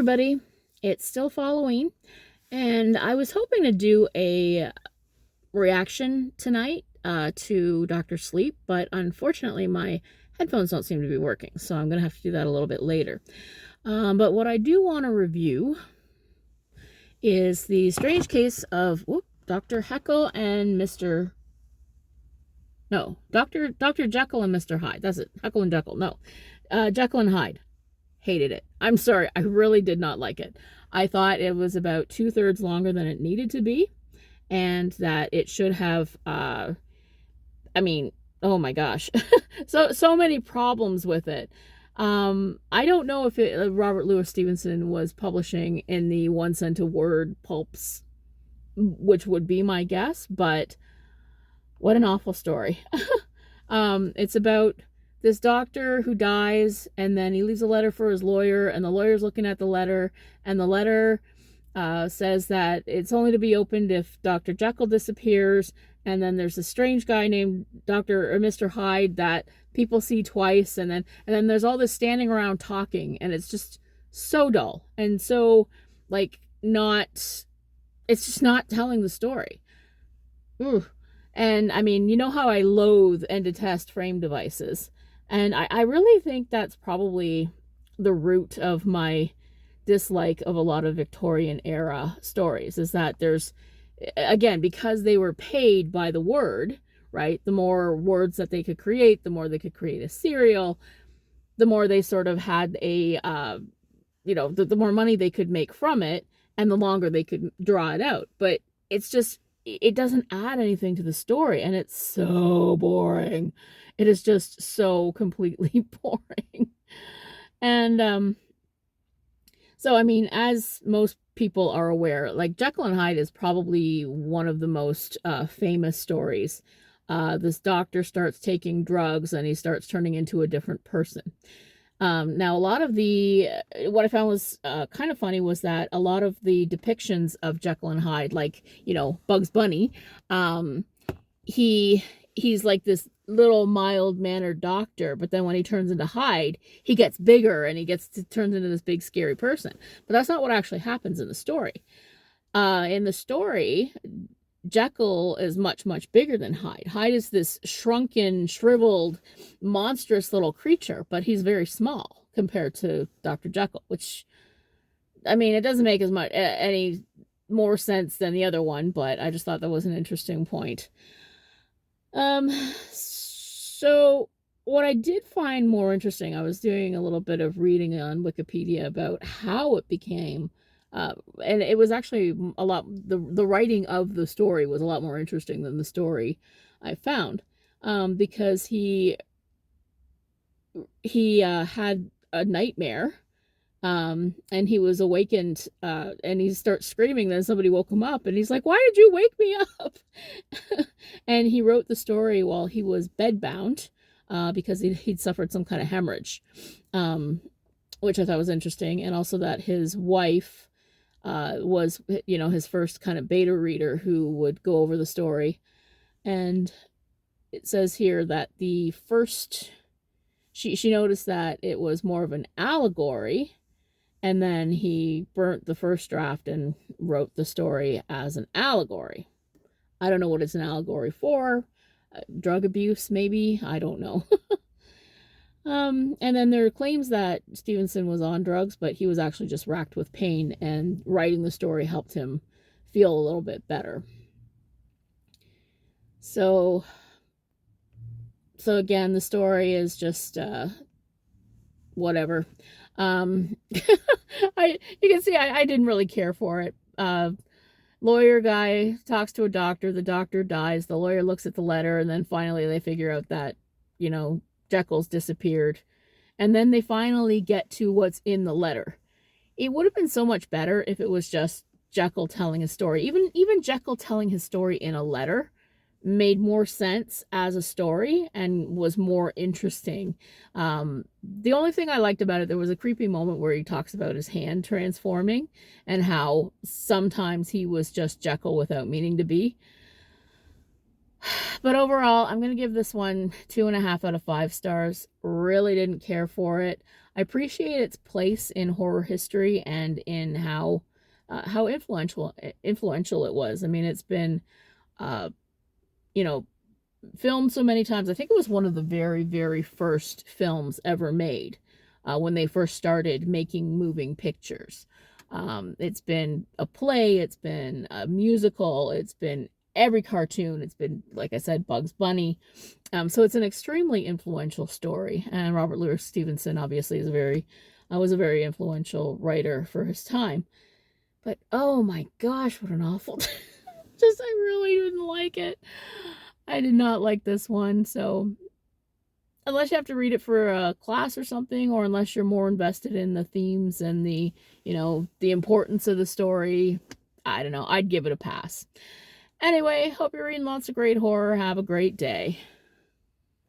everybody. It's still following, and I was hoping to do a reaction tonight to Dr. Sleep, but unfortunately my headphones don't seem to be working, so I'm going to have to do that a little bit later. But what I do want to review is the strange case of Dr. Heckle and Mr. No, Dr. Jekyll and Mr. Hyde. That's it. Heckle and Jekyll. No. Jekyll and Hyde. Hated it. I'm sorry. I really did not like it. I thought it was about 2/3 longer than it needed to be, and that it should have, oh my gosh. so many problems with it. I don't know if Robert Louis Stevenson was publishing in the 1 cent a word pulps, which would be my guess, but what an awful story. It's about this doctor who dies, and then he leaves a letter for his lawyer, and the lawyer's looking at the letter, and the letter says that it's only to be opened if Dr. Jekyll disappears, and then there's a strange guy named Dr. or Mr. Hyde that people see twice, and then there's all this standing around talking, and it's just so dull, and so, it's just not telling the story. Ooh. And you know how I loathe and detest frame devices. And I really think that's probably the root of my dislike of a lot of Victorian era stories, is that there's, again, because they were paid by the word, right? The more words that they could create, the more they could create a serial, the more they sort of had the more money they could make from it, and the longer they could draw it out. But it doesn't add anything to the story, and it's so boring. It is just so completely boring. And so as most people are aware, Jekyll and Hyde is probably one of the most famous stories. This doctor starts taking drugs, and he starts turning into a different person. Now, a lot of what I found was kind of funny was that a lot of the depictions of Jekyll and Hyde, Bugs Bunny, he's like this little mild-mannered doctor, but then when he turns into Hyde, he gets bigger, and turns into this big scary person. But that's not what actually happens in the story. In the story, Jekyll is much, much bigger than Hyde. Hyde is this shrunken, shriveled, monstrous little creature, but he's very small compared to Dr. Jekyll, which, it doesn't make any more sense than the other one, but I just thought that was an interesting point. So what I did find more interesting, I was doing a little bit of reading on Wikipedia about how it became and it was actually a lot, the writing of the story was a lot more interesting than the story I found, because he had a nightmare, and he was awakened, and he starts screaming. Then somebody woke him up, and he's like, "Why did you wake me up?" And he wrote the story while he was bedbound, because he'd suffered some kind of hemorrhage, which I thought was interesting, and also that his wife was, his first kind of beta reader who would go over the story. And it says here that she noticed that it was more of an allegory, and then he burnt the first draft and wrote the story as an allegory. I don't know what it's an allegory for. Drug abuse, maybe? I don't know. And then there are claims that Stevenson was on drugs, but he was actually just racked with pain, and writing the story helped him feel a little bit better. So again, the story is just whatever. You can see I didn't really care for it. Lawyer guy talks to a doctor, the doctor dies, the lawyer looks at the letter, and then finally they figure out that, Jekyll's disappeared. And then they finally get to what's in the letter. It would have been so much better if it was just Jekyll telling his story. Even Jekyll telling his story in a letter made more sense as a story and was more interesting. The only thing I liked about it, there was a creepy moment where he talks about his hand transforming and how sometimes he was just Jekyll without meaning to be. But overall, I'm going to give this one 2.5 out of 5 stars. Really didn't care for it. I appreciate its place in horror history and in how influential it was. I mean, it's been uh, you know, filmed so many times. I think it was one of the very, very first films ever made when they first started making moving pictures. It's been a play, it's been a musical, it's been every cartoon, it's been, like I said, Bugs Bunny. So it's an extremely influential story. And Robert Louis Stevenson obviously is was a very influential writer for his time. But oh my gosh, what an awful just I really didn't like it. I did not like this one. So unless you have to read it for a class or something, or unless you're more invested in the themes and the importance of the story, I don't know, I'd give it a pass. Anyway, hope you're reading lots of great horror. Have a great day.